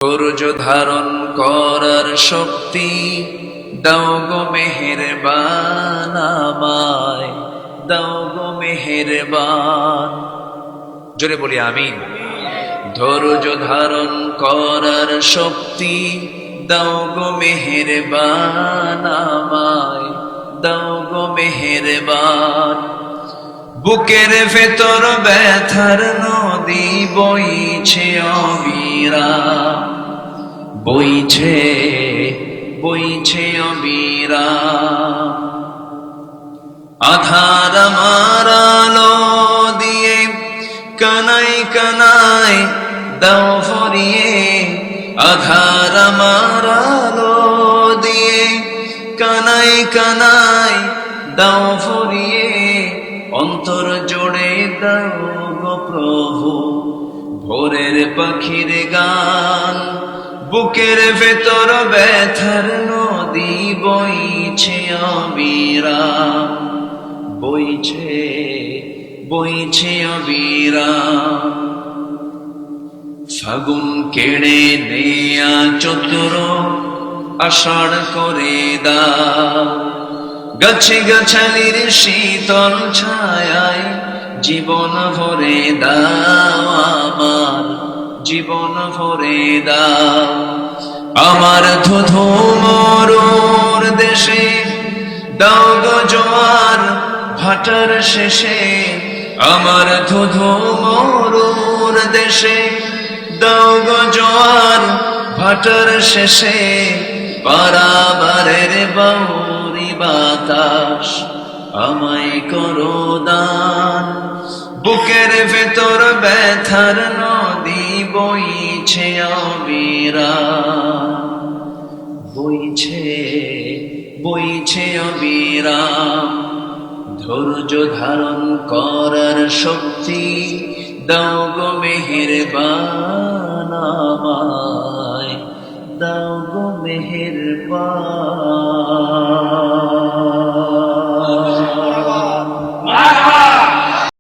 ধৈর্য ধারণ করার শক্তি দাও গো মেহেরবান আমায়, দাও গো মেহেরবান। জোরে বলি আমিন। ধৈর্য ধারণ করার শক্তি দাও গো মেহেরবান আমায়, দাও গো মেহেরবান। বুকের ভেতর ব্যথার নদী বইছে অবিরাম, বইছে বইছে অবিরাম। আধার আমার আলো দিয়ে কানাই কানাই দাও ভরিয়ে, আধার আমার আলো দিয়ে কানাই কানাই দাও ভরিয়ে। অন্তর জোড়ে দাও গো প্রভু ভোরের পাখির গান। বুকের ভেতর ব্যথার নদী বইছে অবিরাম, বইছে বইছে অবিরাম। ফাগুন কেড়ে নেয়া চতুর আষাঢ় করে দাও, গাছে গাছালির শীতল ছায়ায় জীবন ভরে দাও আমার, জীবন ভরে দাও। আমার ধুধু মরুর দেশে দাও গো জোয়ার ভাটার শেষে, আমার ধুধু মরুর দেশে দাও গো জোয়ার ভাটার শেষে। পারাবারের বাউরি বাতাস আমায় করো দান, বুকের ভেতর ব্যথার নদী বইছে অবিরাম, বইছে বইছে অবিরাম। ধৈর্য ধারণ করার শক্তি দাও গো মেহেরবান আমায়, দাও গো মেহেরবান।